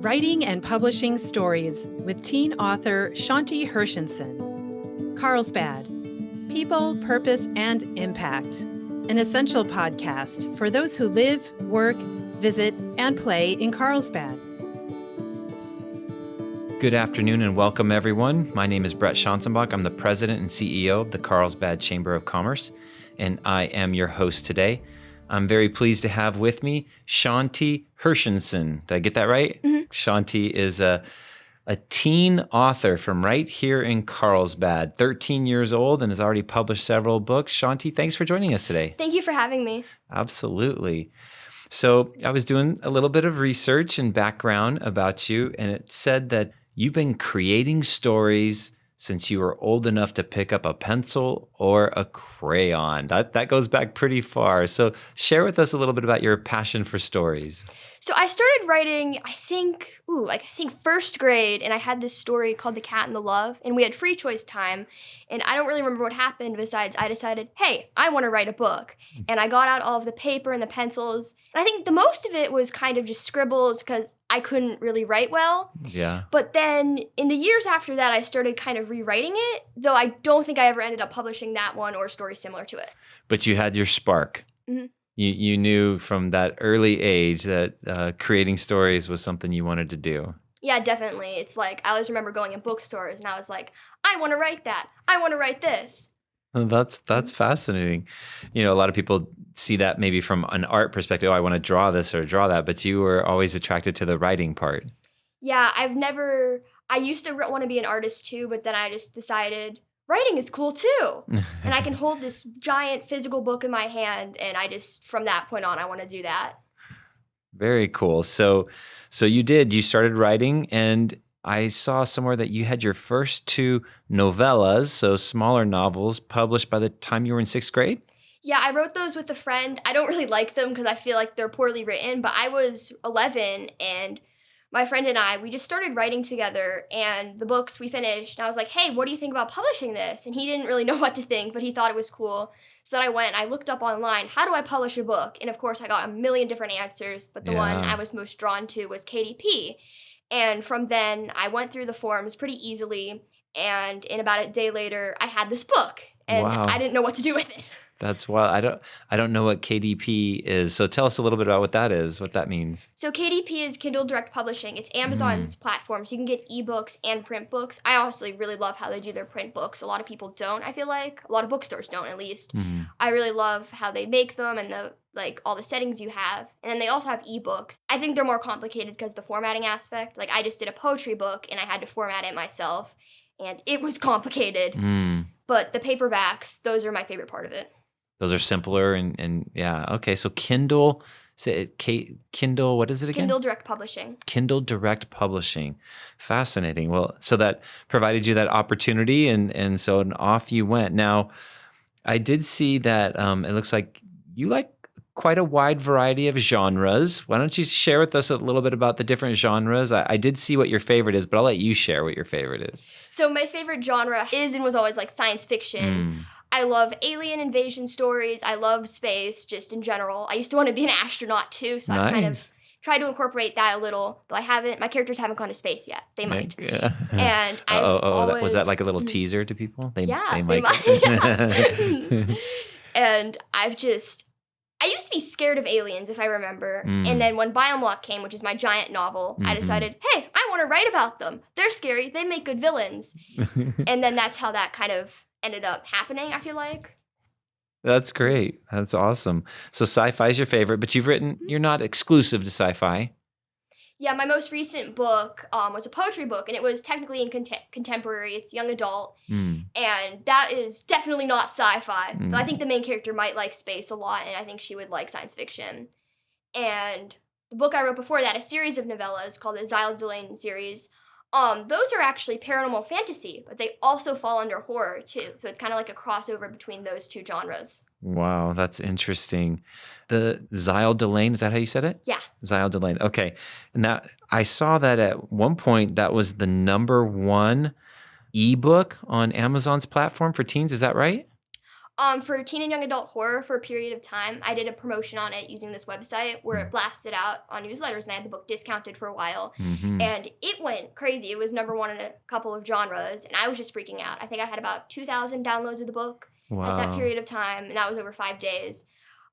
Writing and Publishing Stories with teen author Shanti Hershenson. Carlsbad People, Purpose, and Impact. An essential podcast for those who live, work, visit, and play in Carlsbad. Good afternoon and welcome, everyone. My name is Bret Schanzenbach. I'm the president and CEO of the Carlsbad Chamber of Commerce, and I am your host today. I'm very pleased to have with me Shanti Hershenson. Did I get that right? Mm-hmm. Shanti is a teen author from right here in Carlsbad, 13 years old, and has already published several books. Shanti, thanks for joining us today. Thank you for having me. Absolutely. So I was doing a little bit of research and background about you, and it said that you've been creating stories since you were old enough to pick up a pencil or a crayon. That goes back pretty far. So share with us a little bit about your passion for stories. So I started writing, I think first grade, and I had this story called The Cat and the Love, and we had free choice time, and I don't really remember what happened besides I decided, hey, I want to write a book, and I got out all of the paper and the pencils, and I think the most of it was kind of just scribbles because I couldn't really write well. Yeah. But then in the years after that, I started kind of rewriting it, though I don't think I ever ended up publishing that one or a story similar to it. But you had your spark. Mm-hmm. You knew from that early age that creating stories was something you wanted to do. Yeah, definitely. It's like, I always remember going in bookstores and I was like, I want to write that. I want to write this. That's fascinating. You know, a lot of people see that maybe from an art perspective. Oh, I want to draw this or draw that. But you were always attracted to the writing part. Yeah, I used to want to be an artist too, but then I just decided writing is cool too. And I can hold this giant physical book in my hand. And from that point on, I want to do that. Very cool. So you started writing, and I saw somewhere that you had your first two novellas, so smaller novels, published by the time you were in sixth grade? Yeah, I wrote those with a friend. I don't really like them because I feel like they're poorly written, but I was 11 and my friend and we just started writing together, and the books we finished, and I was like, hey, what do you think about publishing this? And he didn't really know what to think, but he thought it was cool. So then I went and I looked up online, how do I publish a book? And of course, I got a million different answers, but the one I was most drawn to was KDP. And from then, I went through the forums pretty easily, and in about a day later, I had this book, and I didn't know what to do with it. That's wild. I don't know what KDP is. So tell us a little bit about what that is, what that means. So KDP is Kindle Direct Publishing. It's Amazon's platform, so you can get ebooks and print books. I honestly really love how they do their print books. A lot of people don't, I feel like. A lot of bookstores don't, at least. Mm-hmm. I really love how they make them and all the settings you have. And then they also have ebooks. I think they're more complicated because the formatting aspect. Like, I just did a poetry book, and I had to format it myself, and it was complicated. But the paperbacks, those are my favorite part of it. Those are simpler and yeah. Okay, so Kindle, Kindle, what is it again? Kindle Direct Publishing. Kindle Direct Publishing. Fascinating. Well, so that provided you that opportunity, and so off you went. Now, I did see that it looks like you like quite a wide variety of genres. Why don't you share with us a little bit about the different genres? I did see what your favorite is, but I'll let you share what your favorite is. So my favorite genre is and was always like science fiction. I love alien invasion stories. I love space just in general. I used to want to be an astronaut too, so I kind of tried to incorporate that a little, but my characters haven't gone to space yet. They might. Yeah. And was that like a little teaser to people? They might. Yeah. And I used to be scared of aliens, if I remember. And then when Biome Lock came, which is my giant novel, I decided, hey, I want to write about them. They're scary. They make good villains. And then that's how that kind of ended up happening, I feel like. That's great. That's awesome. So sci-fi is your favorite, but you're not exclusive to sci-fi. Yeah, my most recent book was a poetry book, and it was technically in contemporary. It's young adult, and that is definitely not sci-fi. So I think the main character might like space a lot, and I think she would like science fiction. And the book I wrote before that, a series of novellas called the Ziel DeLaine series, those are actually paranormal fantasy, but they also fall under horror too. So it's kind of like a crossover between those two genres. Wow, that's interesting. The Ziel DeLaine, is that how you said it? Yeah. Ziel DeLaine. Okay. Now, I saw that at one point that was the #1 ebook on Amazon's platform for teens. Is that right? For teen and young adult horror, for a period of time, I did a promotion on it using this website where it blasted out on newsletters, and I had the book discounted for a while. Mm-hmm. And it went crazy. It was #1 in a couple of genres, and I was just freaking out. I think I had about 2,000 downloads of the book at that period of time, and that was over 5 days.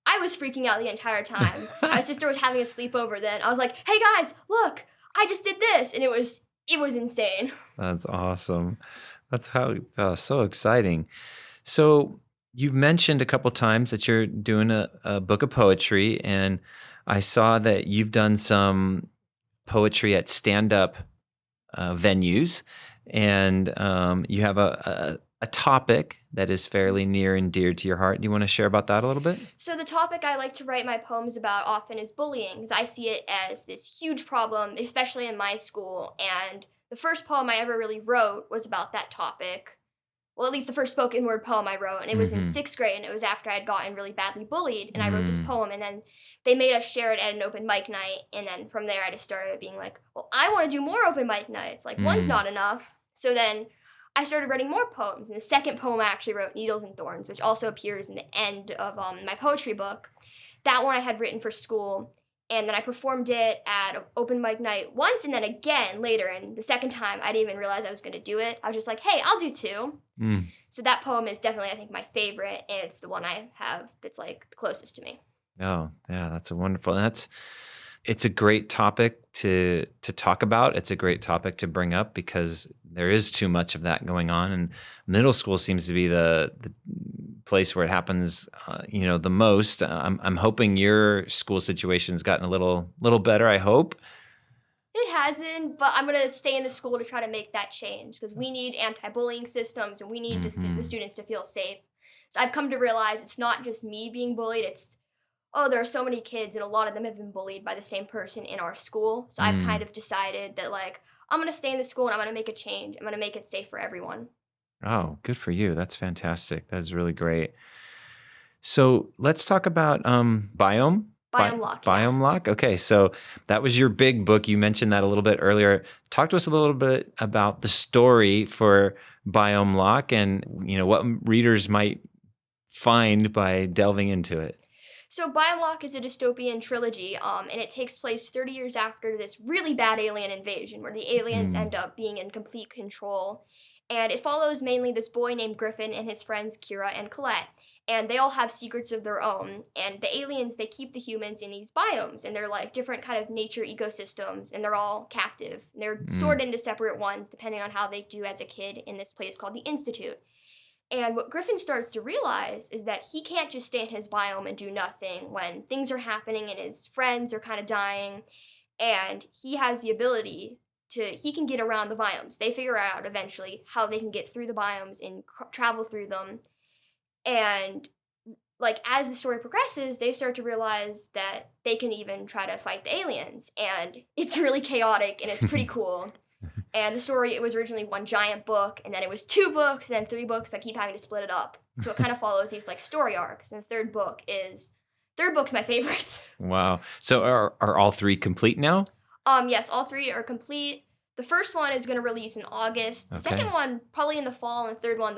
I was freaking out the entire time. My sister was having a sleepover then. I was like, hey guys, look, I just did this. And it was insane. That's awesome. That's so exciting. So you've mentioned a couple times that you're doing a book of poetry, and I saw that you've done some poetry at stand-up venues, and you have a topic that is fairly near and dear to your heart. Do you want to share about that a little bit? So the topic I like to write my poems about often is bullying, because I see it as this huge problem, especially in my school. And the first poem I ever really wrote was about that topic. Well, at least the first spoken word poem I wrote, and it was in 6th grade, and it was after I had gotten really badly bullied, and I wrote this poem, and then they made us share it at an open mic night, and then from there I just started being like, well, I want to do more open mic nights. Like, one's not enough. So then I started writing more poems, and the second poem I actually wrote, Needles and Thorns, which also appears in the end of my poetry book. That one I had written for school, and then I performed it at an open mic night once, and then again later, and the second time I didn't even realize I was going to do it. I was just like, hey, I'll do 2. So that poem is definitely, I think, my favorite, and it's the one I have that's like the closest to me. Oh, yeah, that's a wonderful. It's a great topic to talk about. It's a great topic to bring up because there is too much of that going on, and middle school seems to be the place where it happens, the most. I'm hoping your school situation's gotten a little better. I hope. It hasn't, but I'm gonna stay in the school to try to make that change because we need anti-bullying systems and we need the students to feel safe. So I've come to realize it's not just me being bullied. It's there are so many kids, and a lot of them have been bullied by the same person in our school. So I've kind of decided that, like, I'm going to stay in the school and I'm going to make a change. I'm going to make it safe for everyone. Oh, good for you. That's fantastic. That's really great. So let's talk about Biome Lock. Biome Lock. Okay, so that was your big book. You mentioned that a little bit earlier. Talk to us a little bit about the story for Biome Lock and, what readers might find by delving into it. So Biome Lock is a dystopian trilogy, and it takes place 30 years after this really bad alien invasion where the aliens end up being in complete control. And it follows mainly this boy named Griffin and his friends Kira and Colette. And they all have secrets of their own. And the aliens, they keep the humans in these biomes. And they're like different kind of nature ecosystems. And they're all captive. And they're stored into separate ones depending on how they do as a kid in this place called the Institute. And what Griffin starts to realize is that he can't just stay in his biome and do nothing when things are happening and his friends are kind of dying. And he has the ability he can get around the biomes. They figure out eventually how they can get through the biomes and travel through them. And like as the story progresses, they start to realize that they can even try to fight the aliens. And it's really chaotic and it's pretty cool. And the story, it was originally one giant book, and then it was 2 books, and then 3 books. I keep having to split it up. So it kind of follows these like story arcs. And the third book's my favorite. Wow. So are all 3 complete now? Yes, all 3 are complete. The first one is going to release in August. The second one probably in the fall, and the third one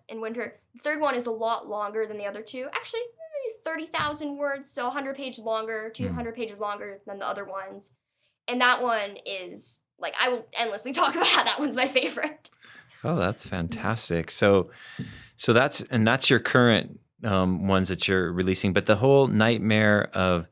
in winter. The third one is a lot longer than the other 2. Actually, maybe 30,000 words, so 100 pages longer, 200 pages longer than the other ones. And that one is like, I will endlessly talk about how that one's my favorite. Oh, that's fantastic. So that's your current ones that you're releasing, but the whole Nightmare of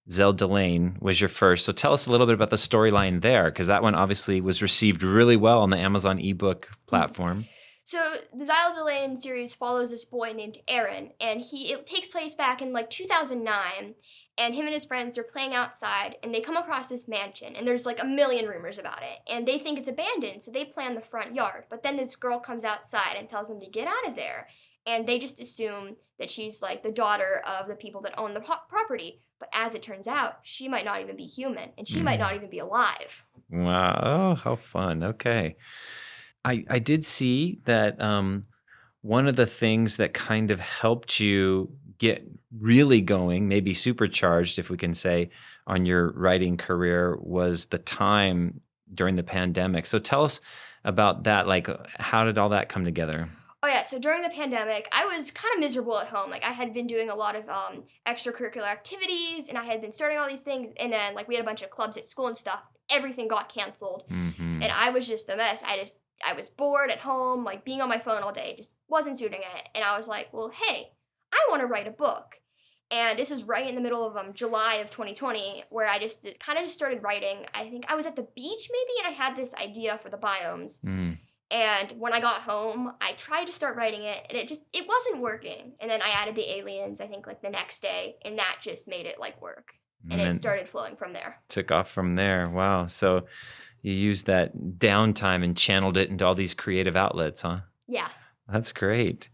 Ziel DeLaine was your first. So tell us a little bit about the storyline there, because that one obviously was received really well on the Amazon ebook platform. So the Ziel DeLaine series follows this boy named Aaron, and it takes place back in like 2009, and him and his friends, they're playing outside, and they come across this mansion, and there's like a million rumors about it, and they think it's abandoned, so they plan the front yard, but then this girl comes outside and tells them to get out of there, and they just assume that she's like the daughter of the people that own the property, but as it turns out, she might not even be human, and she might not even be alive. Wow, oh, how fun, okay. I did see that one of the things that kind of helped you get really going, maybe supercharged, if we can say, on your writing career was the time during the pandemic. So tell us about that. Like, how did all that come together? Oh yeah, so during the pandemic, I was kind of miserable at home. Like I had been doing a lot of extracurricular activities, and I had been starting all these things, and then like we had a bunch of clubs at school and stuff. Everything got canceled, Mm-hmm. and I was just a mess. I was bored at home, like being on my phone all day just wasn't suiting it. And I was like, well, hey, I want to write a book. And this was right in the middle of July of 2020, where I just kind of just started writing. I think I was at the beach maybe, and I had this idea for the biomes. Mm. And when I got home, I tried to start writing it, and it wasn't working. And then I added the aliens, I think, like the next day, and that just made it like work. And it started flowing from there. Took off from there. Wow. So you used that downtime and channeled it into all these creative outlets, huh? Yeah. That's great.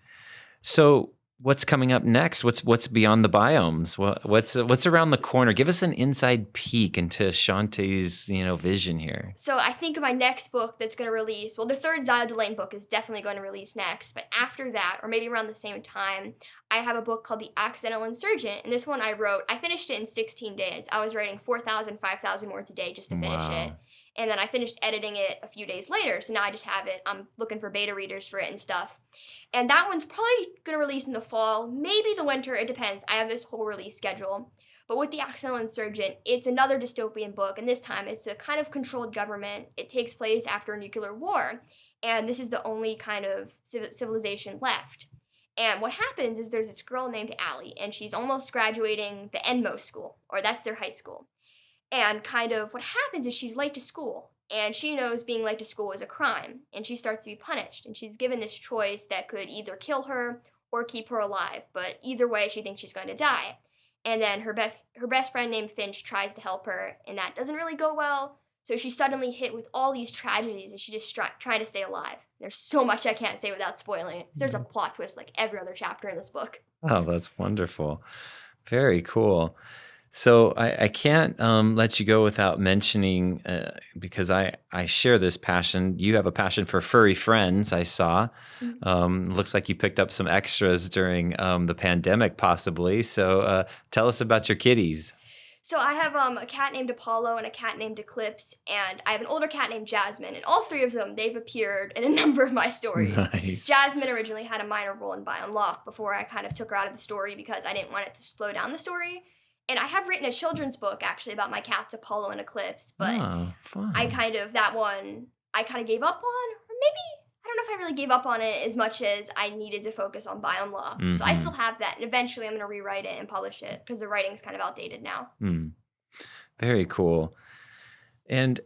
So what's coming up next? What's beyond the biomes? What's around the corner? Give us an inside peek into Shanti's, vision here. So I think my next book that's going to release, well, the third Ziel DeLaine book is definitely going to release next. But after that, or maybe around the same time, I have a book called The Accidental Insurgent. And this one I finished it in 16 days. I was writing 4,000, 5,000 words a day just to finish it. And then I finished editing it a few days later. So now I just have it. I'm looking for beta readers for it and stuff. And that one's probably going to release in the fall, maybe the winter. It depends. I have this whole release schedule. But with The Accidental Insurgent, it's another dystopian book. And this time it's a kind of controlled government. It takes place after a nuclear war. And this is the only kind of civilization left. And what happens is there's this girl named Allie, and she's almost graduating the Enmo school, or that's their high school. And kind of what happens is she's late to school, and she knows being late to school is a crime, and she starts to be punished. And she's given this choice that could either kill her or keep her alive, but either way, she thinks she's going to die. And then her best friend named Finch tries to help her, and that doesn't really go well. So she's suddenly hit with all these tragedies, and she's just trying to stay alive. There's so much I can't say without spoiling it. There's a plot twist like every other chapter in this book. Oh, that's wonderful. Very cool. So I can't let you go without mentioning, because I share this passion. You have a passion for furry friends, I saw. Looks like you picked up some extras during the pandemic, possibly. So tell us about your kitties. So I have a cat named Apollo and a cat named Eclipse, and I have an older cat named Jasmine. And all three of them, they've appeared in a number of my stories. Nice. Jasmine originally had a minor role in Biome Lock before I kind of took her out of the story because I didn't want it to slow down the story. And I have written a children's book, actually, about my cats, Apollo and Eclipse. But fun. that one, I kind of gave up on. Or maybe, I don't know if I really gave up on it as much as I needed to focus on Biome Lock. Mm-hmm. So I still have that. And eventually I'm going to rewrite it and publish it because the writing's kind of outdated now. Very cool. And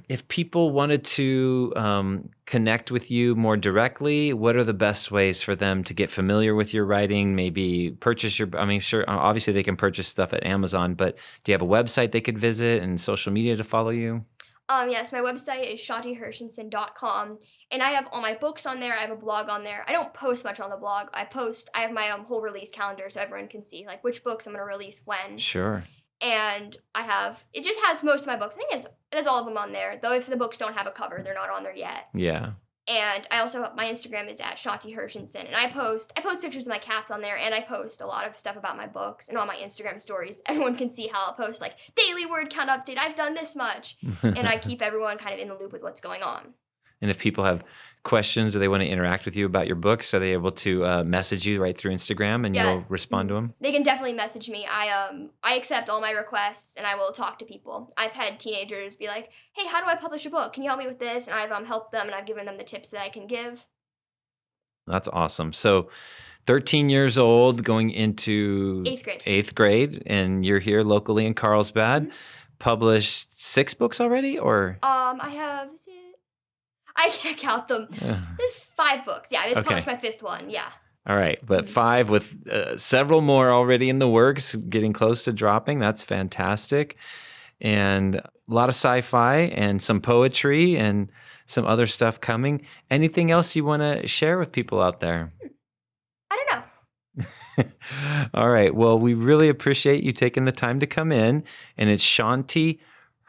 if people wanted to connect with you more directly, what are the best ways for them to get familiar with your writing? Maybe purchase sure, obviously they can purchase stuff at Amazon, but do you have a website they could visit and social media to follow you? Yes, my website is shantihershenson.com, and I have all my books on there. I have a blog on there. I don't post much on the blog. I have my whole release calendar so everyone can see like which books I'm going to release when. Sure. And it just has most of my books. I think it has all of them on there, though if the books don't have a cover, they're not on there yet. Yeah. And I also, my Instagram is at Shanti Hershenson, and I post pictures of my cats on there, and I post a lot of stuff about my books and all my Instagram stories. Everyone can see how I'll post like daily word count update. I've done this much, and I keep everyone kind of in the loop with what's going on. And if people have questions or they want to interact with you about your books, are they able to message you right through Instagram and you'll respond to them? They can definitely message me. I accept all my requests and I will talk to people. I've had teenagers be like, hey, how do I publish a book? Can you help me with this? And I've helped them and I've given them the tips that I can give. That's awesome. So 13 years old, going into 8th grade, and you're here locally in Carlsbad. Mm-hmm. Published 6 books already, or? I can't count them. There's 5 books. Yeah, I just published my 5th one. Yeah. All right, but 5 with several more already in the works, getting close to dropping. That's fantastic. And a lot of sci-fi and some poetry and some other stuff coming. Anything else you want to share with people out there? I don't know. All right. Well, we really appreciate you taking the time to come in. And it's Shanti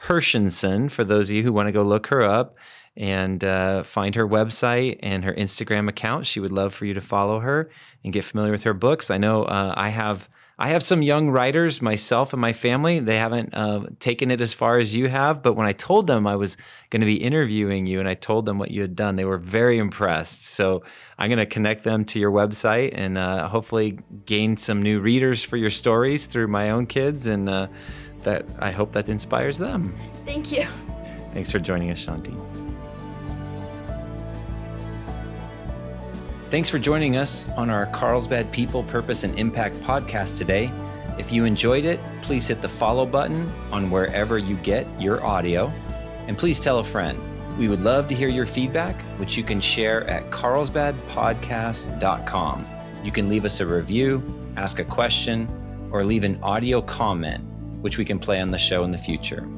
Hershenson, for those of you who want to go look her up and find her website and her Instagram account. She would love for you to follow her and get familiar with her books. I know I have I have some young writers, myself and my family. They haven't taken it as far as you have, but when I told them I was going to be interviewing you and I told them what you had done, they were very impressed. So I'm going to connect them to your website and hopefully gain some new readers for your stories through my own kids, and that I hope that inspires them. Thank you. Thanks for joining us, Shanti. Thanks for joining us on our Carlsbad People, Purpose, and Impact podcast today. If you enjoyed it, please hit the follow button on wherever you get your audio, and please tell a friend. We would love to hear your feedback, which you can share at carlsbadpodcast.com. You can leave us a review, ask a question, or leave an audio comment, which we can play on the show in the future.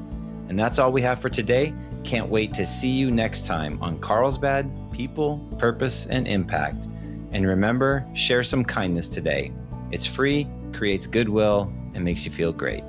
And that's all we have for today. Can't wait to see you next time on Carlsbad People, Purpose, and Impact. And remember, share some kindness today. It's free, creates goodwill, and makes you feel great.